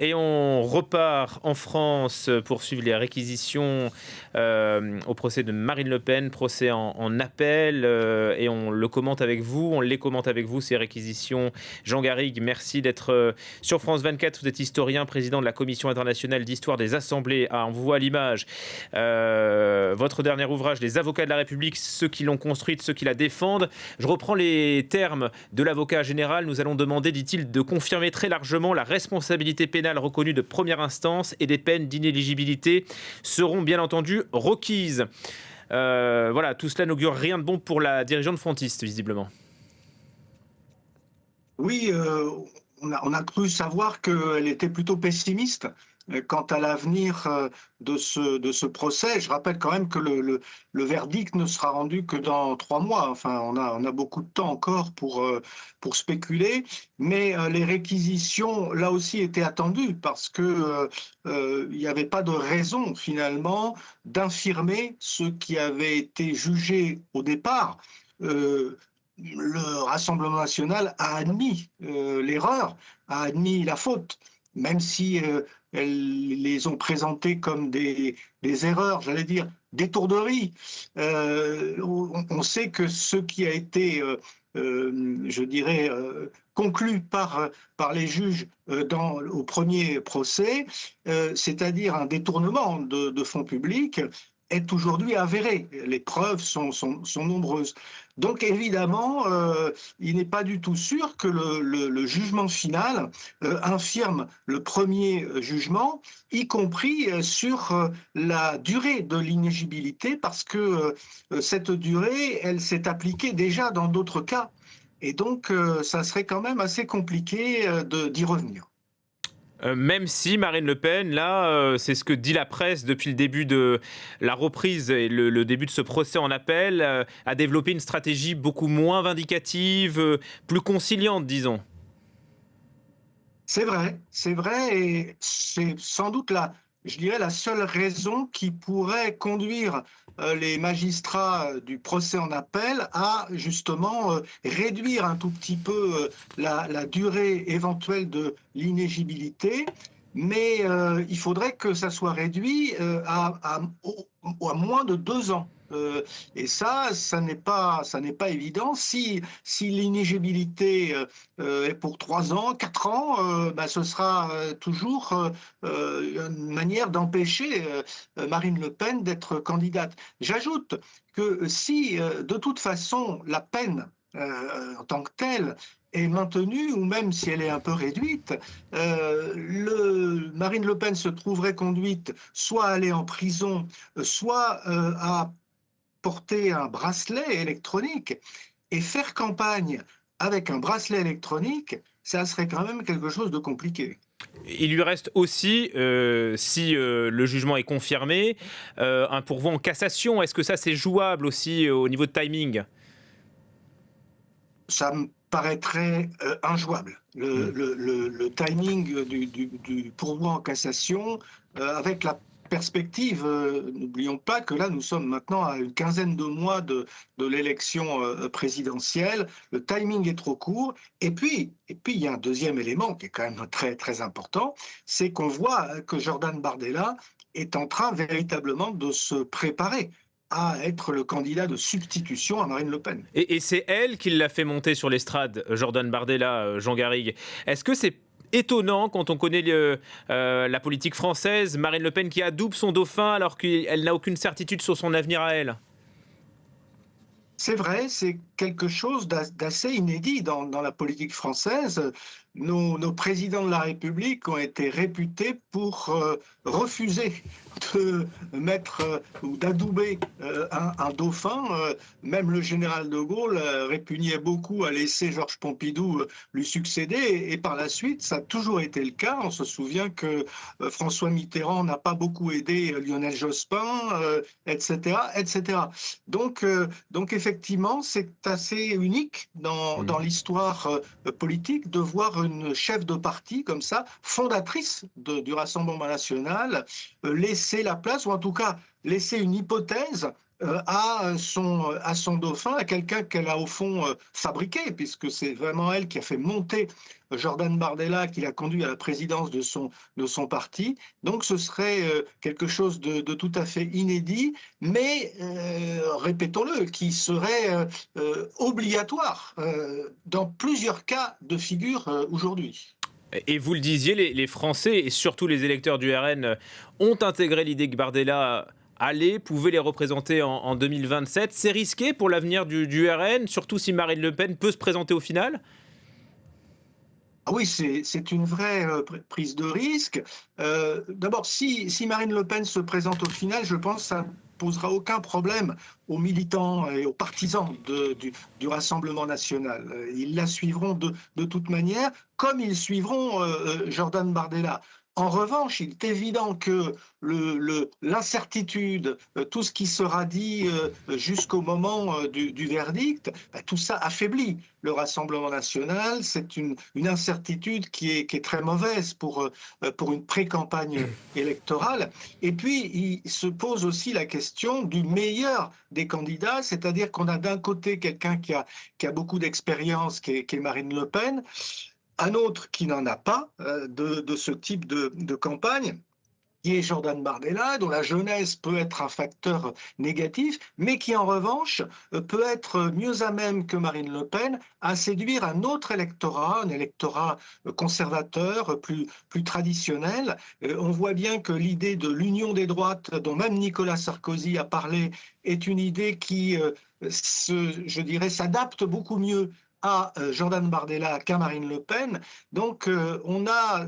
Et on repart en France pour suivre les réquisitions au procès de Marine Le Pen, procès en appel, et on le commente avec vous, on les commente avec vous, ces réquisitions. Jean Garrigue, merci d'être sur France 24. Vous êtes historien, président de la Commission internationale d'histoire des assemblées. Ah, on vous voit à l'image. Votre dernier ouvrage, Les avocats de la République, ceux qui l'ont construite, ceux qui la défendent. Je reprends les termes de l'avocat général. Nous allons demander, dit-il, de confirmer très largement la responsabilité pénale reconnue de première instance et des peines d'inéligibilité seront bien entendu requises. Voilà, tout cela n'augure rien de bon pour la dirigeante frontiste, visiblement. Oui, on a cru savoir qu'elle était plutôt pessimiste quant à l'avenir de ce procès. Je rappelle quand même que le verdict ne sera rendu que dans 3 mois. Enfin, on a beaucoup de temps encore pour spéculer. Mais les réquisitions, là aussi, étaient attendues parce que il n'y avait pas de raison, finalement, d'infirmer ce qui avait été jugé au départ. Euh, le Rassemblement national a admis l'erreur, a admis la faute, même si elles les ont présentées comme des erreurs, j'allais dire, d'étourderie. On sait que ce qui a été, je dirais, conclu par les juges au premier procès, c'est-à-dire un détournement de fonds publics, est aujourd'hui avéré. Les preuves sont nombreuses. Donc évidemment, il n'est pas du tout sûr que le jugement final infirme le premier jugement, y compris sur la durée de l'inéligibilité, parce que cette durée, elle s'est appliquée déjà dans d'autres cas. Et donc, ça serait quand même assez compliqué d'y revenir. Même si Marine Le Pen, là, c'est ce que dit la presse depuis le début de la reprise et le début de ce procès en appel, a développé une stratégie beaucoup moins vindicative, plus conciliante, disons. C'est vrai, et c'est sans doute je dirais, la seule raison qui pourrait conduire les magistrats du procès en appel à justement réduire un tout petit peu la durée éventuelle de l'inéligibilité, mais il faudrait que ça soit réduit à moins de 2 ans. Et ça n'est pas évident. Si l'inéligibilité est pour 3 ans, 4 ans, bah, ce sera toujours une manière d'empêcher Marine Le Pen d'être candidate. J'ajoute que si de toute façon la peine en tant que telle est maintenue, ou même si elle est un peu réduite, Marine Le Pen se trouverait conduite soit à aller en prison, soit à porter un bracelet électronique. Et faire campagne avec un bracelet électronique, ça serait quand même quelque chose de compliqué. Il lui reste aussi, si le jugement est confirmé, un pourvoi en cassation. Est-ce que ça, c'est jouable aussi au niveau de timing? Ça me paraîtrait injouable. Hmm. Le timing du pourvoi en cassation, avec la perspective, n'oublions pas que là, nous sommes maintenant à une quinzaine de mois de l'élection présidentielle. Le timing est trop court. Et puis, il y a un deuxième élément qui est quand même très, très important, c'est qu'on voit que Jordan Bardella est en train véritablement de se préparer à être le candidat de substitution à Marine Le Pen. Et c'est elle qui l'a fait monter sur l'estrade, Jordan Bardella, Jean Garrigue. Est-ce que c'est étonnant quand on connaît la politique française, Marine Le Pen qui adoube son dauphin alors qu'elle n'a aucune certitude sur son avenir à elle? C'est vrai, c'est quelque chose d'assez inédit dans la politique française. Nos présidents de la République ont été réputés pour refuser de mettre ou d'adouber un dauphin. Même le général de Gaulle répugnait beaucoup à laisser Georges Pompidou lui succéder. Et par la suite, ça a toujours été le cas. On se souvient que François Mitterrand n'a pas beaucoup aidé Lionel Jospin, etc., etc. Donc effectivement, c'est assez unique dans l'histoire politique de voir une chef de parti comme ça, fondatrice du Rassemblement national, laisser la place, ou en tout cas laisser une hypothèse à son dauphin, à quelqu'un qu'elle a au fond fabriqué, puisque c'est vraiment elle qui a fait monter Jordan Bardella, qui l'a conduit à la présidence de son parti. Donc ce serait quelque chose de tout à fait inédit, mais répétons-le, qui serait obligatoire dans plusieurs cas de figure aujourd'hui. Et vous le disiez, les Français et surtout les électeurs du RN ont intégré l'idée que Bardella pouvait les représenter en 2027. C'est risqué pour l'avenir du RN, surtout si Marine Le Pen peut se présenter au final? Ah oui, c'est une vraie prise de risque. D'abord, si Marine Le Pen se présente au final, je pense que ça ne posera aucun problème aux militants et aux partisans du Rassemblement national. Ils la suivront de toute manière, comme ils suivront Jordan Bardella. En revanche, il est évident que l'incertitude, tout ce qui sera dit jusqu'au moment du verdict, tout ça affaiblit le Rassemblement national. C'est une incertitude qui est très mauvaise pour une pré-campagne électorale. Et puis, il se pose aussi la question du meilleur des candidats, c'est-à-dire qu'on a d'un côté quelqu'un qui a beaucoup d'expérience, qui est Marine Le Pen, un autre qui n'en a pas de ce type de campagne, qui est Jordan Bardella, dont la jeunesse peut être un facteur négatif, mais qui en revanche peut être mieux à même que Marine Le Pen à séduire un autre électorat, un électorat conservateur, plus traditionnel. On voit bien que l'idée de l'union des droites, dont même Nicolas Sarkozy a parlé, est une idée qui, je dirais, s'adapte beaucoup mieux à Jordan Bardella qu'à Marine Le Pen. Donc on a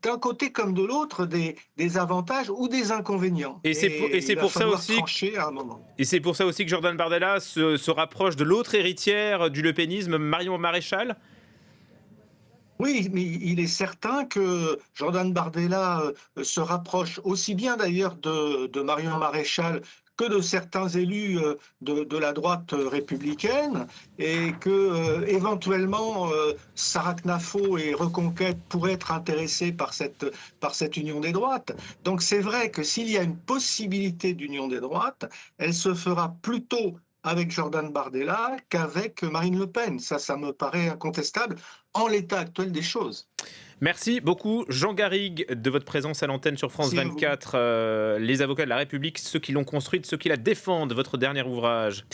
d'un côté comme de l'autre des avantages ou des inconvénients. Et Et c'est il va pour ça falloir aussi trancher à un moment. et c'est pour ça aussi que Jordan Bardella se rapproche de l'autre héritière du lepénisme, Marion Maréchal. Oui, mais il est certain que Jordan Bardella se rapproche aussi bien d'ailleurs de Marion Maréchal que de certains élus de la droite républicaine, et que éventuellement Sarah Knafo et Reconquête pourraient être intéressés par cette union des droites. Donc c'est vrai que s'il y a une possibilité d'union des droites, elle se fera plutôt avec Jordan Bardella qu'avec Marine Le Pen. Ça me paraît incontestable en l'état actuel des choses. Merci beaucoup, Jean Garrigue, de votre présence à l'antenne sur France C'est à vous. 24. Les avocats de la République, ceux qui l'ont construite, ceux qui la défendent, votre dernier ouvrage.